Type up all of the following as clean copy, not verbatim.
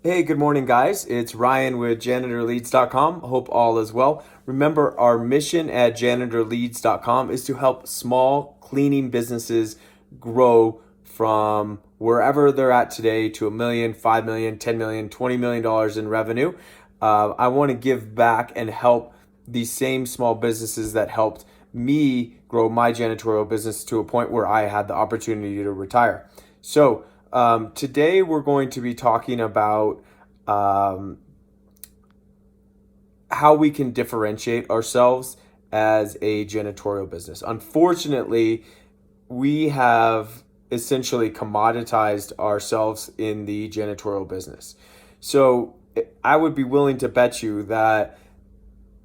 Hey, good morning, guys. It's Ryan with janitorleads.com. Hope all is well. Remember, our mission at janitorleads.com is to help small cleaning businesses grow from wherever they're at today to a million, 5 million, 10 million, $20 million in revenue. I want to give back and help these same small businesses that helped me grow my janitorial business to a point where I had the opportunity to retire. Today we're going to be talking about um, how we can differentiate ourselves as a janitorial business. Unfortunately, we have essentially commoditized ourselves in the janitorial business. So I would be willing to bet you that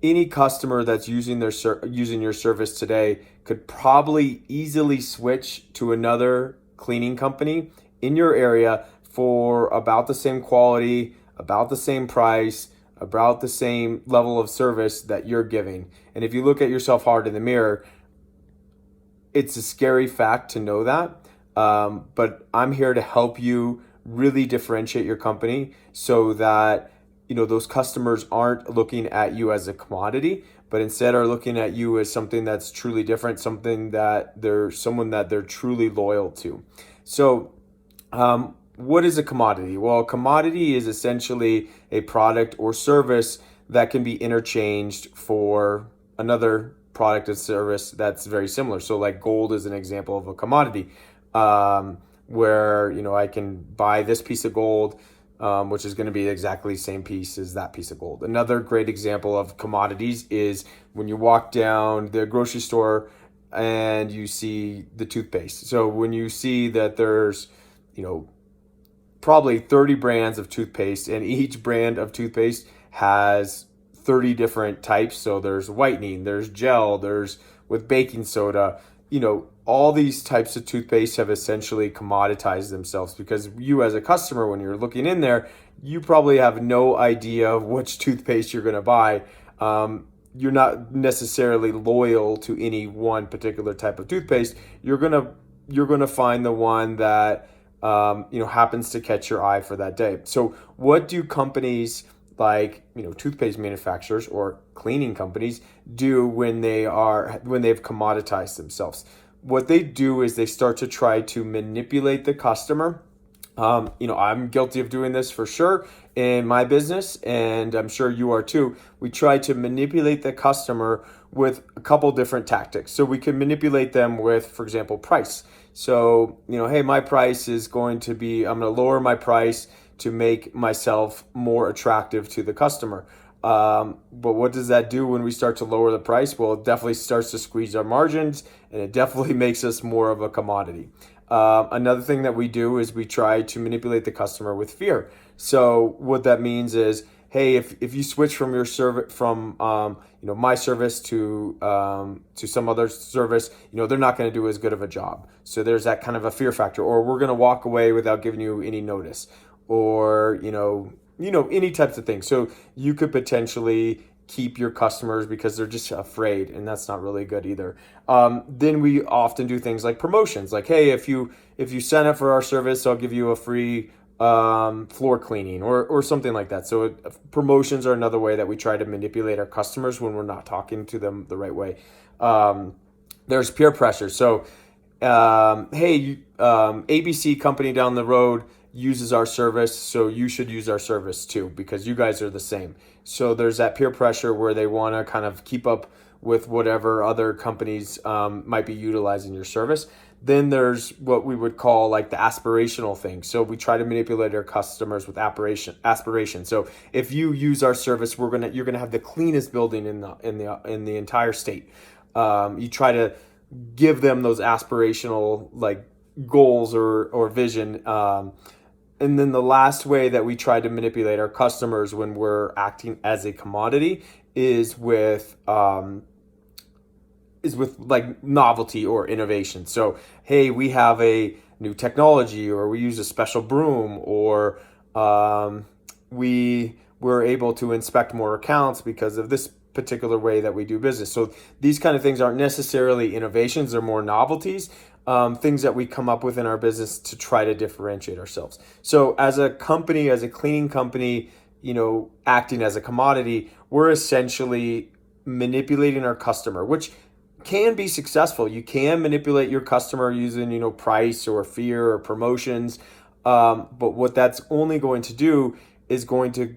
any customer that's using your service today could probably easily switch to another cleaning company in your area for about the same quality, about the same price, about the same level of service that you're giving. And if you look at yourself hard in the mirror, it's a scary fact to know that. But I'm here to help you really differentiate your company so that those customers aren't looking at you as a commodity, but instead are looking at you as something that's truly different, something that they're someone that they're truly loyal to. What is a commodity? Well, a commodity is essentially a product or service that can be interchanged for another product or service that's very similar. So, like gold is an example of a commodity, where I can buy this piece of gold, which is going to be exactly the same piece as that piece of gold. Another great example of commodities is when you walk down the grocery store and you see the toothpaste. So when you see that there's you know probably 30 brands of toothpaste, and each brand of toothpaste has 30 different types. So there's whitening, there's gel, there's with baking soda. All these types of toothpaste have essentially commoditized themselves because you, as a customer, when you're looking in there, you probably have no idea which toothpaste you're going to buy. You're not necessarily loyal to any one particular type of toothpaste. You're gonna find the one that happens to catch your eye for that day. So what do companies like toothpaste manufacturers or cleaning companies do when they've commoditized themselves? What they do is they start to try to manipulate the customer. I'm guilty of doing this for sure in my business, and I'm sure you are too. We try to manipulate the customer with a couple different tactics. So we can manipulate them with, for example, price. So, hey, my price is going to be, I'm going to lower my price to make myself more attractive to the customer. But what does that do when we start to lower the price? Well, it definitely starts to squeeze our margins, and it definitely makes us more of a commodity. Another thing that we do is we try to manipulate the customer with fear. So what that means is, hey, if you switch from your service from my service to some other service, they're not going to do as good of a job. So there's that kind of a fear factor, or we're going to walk away without giving you any notice, or any types of things. So you could potentially keep your customers because they're just afraid, and that's not really good either. Then we often do things like promotions, like, hey, if you sign up for our service, I'll give you a free floor cleaning or something like that. So promotions are another way that we try to manipulate our customers when we're not talking to them the right way. There's peer pressure. So hey, ABC company down the road uses our service, so you should use our service too because you guys are the same. So there's that peer pressure where they want to kind of keep up with whatever other companies might be utilizing your service. Then there's what we would call like the aspirational thing. So we try to manipulate our customers with aspiration. So if you use our service, you're gonna have the cleanest building in the entire state. You try to give them those aspirational like goals or vision. And then the last way that we try to manipulate our customers when we're acting as a commodity is with like novelty or innovation. So, hey, we have a new technology, or we use a special broom, or we were able to inspect more accounts because of this particular way that we do business. So these kind of things aren't necessarily innovations; they're more novelties. things that we come up with in our business to try to differentiate ourselves. So as a company, as a cleaning company, acting as a commodity, we're essentially manipulating our customer, which can be successful. You can manipulate your customer using, price or fear or promotions. But what that's only going to do is going to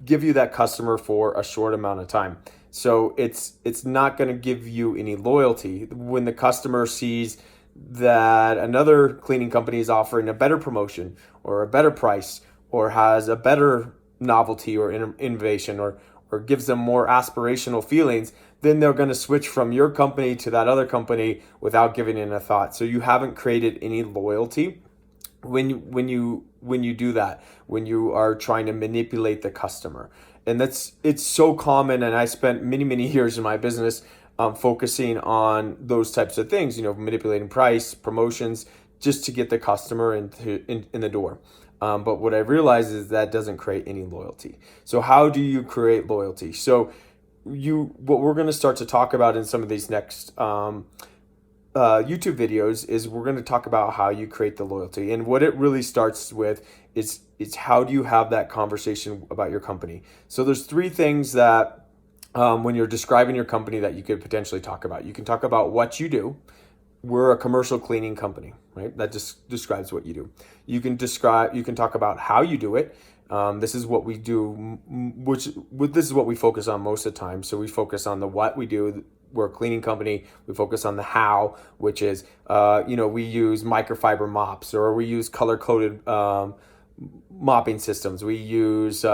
give you that customer for a short amount of time. So it's not going to give you any loyalty. When the customer sees that another cleaning company is offering a better promotion or a better price or has a better novelty or innovation or gives them more aspirational feelings, then they're going to switch from your company to that other company without giving it a thought. So you haven't created any loyalty when you do that, when you are trying to manipulate the customer. And it's so common, and I spent many years in my business focusing on those types of things, manipulating price, promotions, just to get the customer in the door. But what I realized is that doesn't create any loyalty. So how do you create loyalty? So what we're going to start to talk about in some of these next YouTube videos is we're going to talk about how you create the loyalty. And what it really starts with is how do you have that conversation about your company. So there's three things that when you're describing your company that you could potentially talk about. You can talk about what you do. We're a commercial cleaning company, right? That just describes what you do. You can talk about how you do it. This is what we do, this is what we focus on most of the time. So we focus on the what we do. We're a cleaning company. We focus on the how, which is, we use microfiber mops, or we use color-coded mopping systems. We use,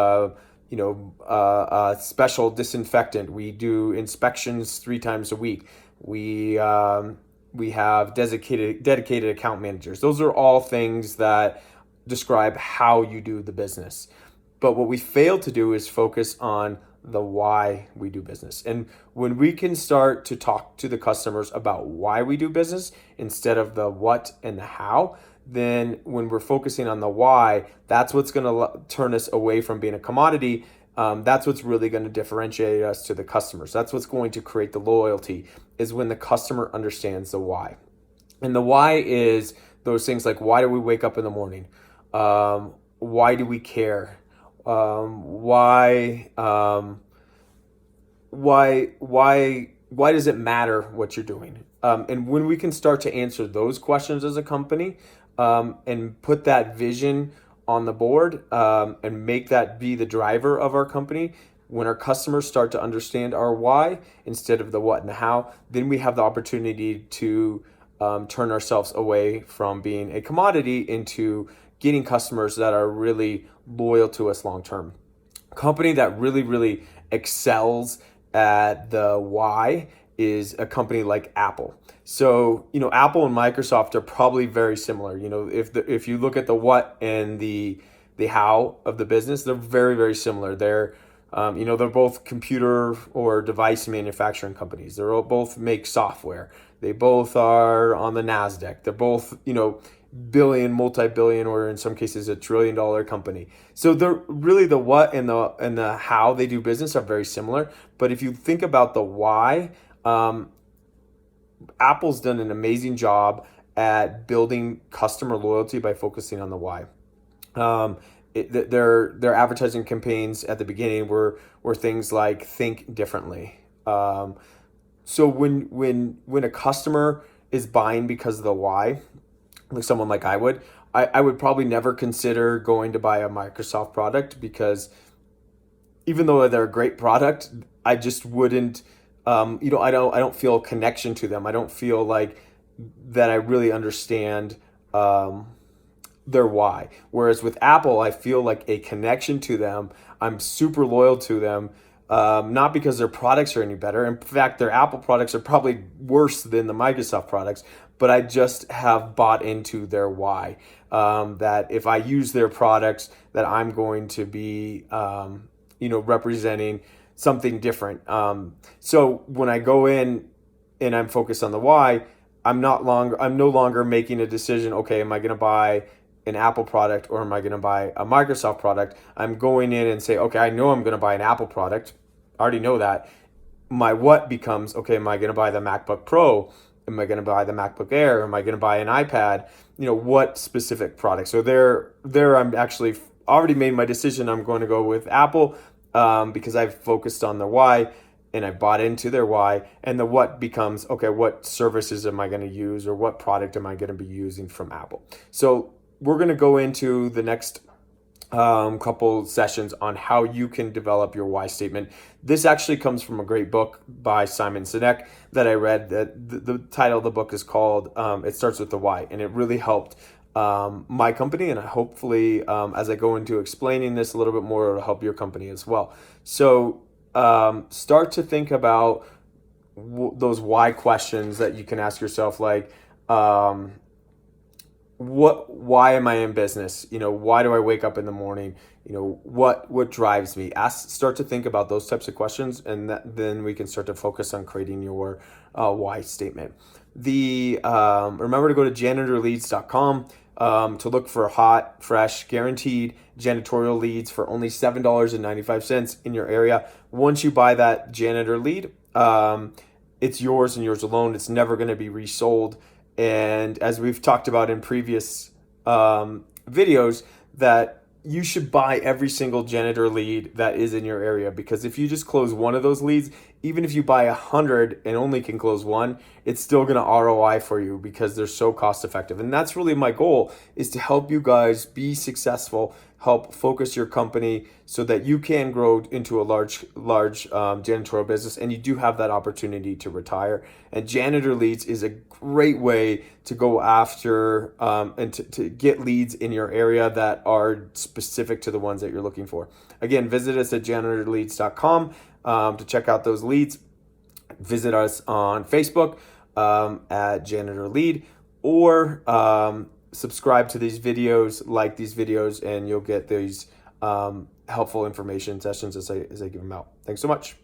special disinfectant. We do inspections 3 times a week. We have dedicated account managers. Those are all things that describe how you do the business. But what we fail to do is focus on the why we do business. And when we can start to talk to the customers about why we do business instead of the what and the how, then when we're focusing on the why, that's what's going to turn us away from being a commodity. That's what's really going to differentiate us to the customers. That's what's going to create the loyalty, is when the customer understands the why. And the why is those things like, why do we wake up in the morning? Why do we care? Why does it matter what you're doing? And when we can start to answer those questions as a company, and put that vision on the board, and make that be the driver of our company, when our customers start to understand our why instead of the what and the how, then we have the opportunity to turn ourselves away from being a commodity into getting customers that are really loyal to us long term. A company that really excels at the why is a company like Apple. So, Apple and Microsoft are probably very similar. If you look at the what and the how of the business, they're very similar. They're both computer or device manufacturing companies. They both make software. They both are on the NASDAQ. They're both, billion, multi-billion, or in some cases $1 trillion company. So they're really, the what and the how they do business are very similar. But if you think about the why, Apple's done an amazing job at building customer loyalty by focusing on the why. Their advertising campaigns at the beginning were things like think differently. So when a customer is buying because of the why, like someone like I would probably never consider going to buy a Microsoft product, because even though they're a great product, I just wouldn't, I don't feel a connection to them. I don't feel like that I really understand their why. Whereas with Apple, I feel like a connection to them. I'm super loyal to them. Not because their products are any better. In fact, their Apple products are probably worse than the Microsoft products, but I just have bought into their why. That if I use their products, that I'm going to be, representing something different. So when I go in and I'm focused on the why, I'm no longer making a decision, okay, am I going to buy an Apple product or am I going to buy a Microsoft product? I'm going in and say, okay, I know I'm going to buy an Apple product. I already know that. My what becomes, okay, am I going to buy the MacBook Pro Am I going to buy the MacBook Air? Am I going to buy an iPad? What specific product? So there I'm actually already made my decision. I'm going to go with Apple because I've focused on the why and I bought into their why, and the what becomes, okay, what services am I going to use, or what product am I going to be using from Apple? So we're going to go into the next couple sessions on how you can develop your why statement. This actually comes from a great book by Simon Sinek that I read. That the title of the book is called It Starts with the Why, and it really helped my company, and hopefully as I go into explaining this a little bit more, it'll help your company as well. So start to think about those why questions that you can ask yourself, like why am I in business? Why do I wake up in the morning? What drives me? Start to think about those types of questions, and then we can start to focus on creating your why statement. Remember to go to janitorleads.com to look for hot, fresh, guaranteed janitorial leads for only $7.95 in your area. Once you buy that janitor lead, it's yours and yours alone. It's never going to be resold. And as we've talked about in previous videos, that you should buy every single janitor lead that is in your area, because if you just close one of those leads, even if you buy 100 and only can close one, it's still going to ROI for you because they're so cost effective. And that's really my goal, is to help you guys be successful, help focus your company so that you can grow into a large janitorial business, and you do have that opportunity to retire. And janitor leads is a great way to go after and to get leads in your area that are specific to the ones that you're looking for. Again, visit us at janitorleads.com to check out those leads. Visit us on Facebook at Janitor Lead, or subscribe to these videos, like these videos, and you'll get these helpful information sessions as I give them out. Thanks so much.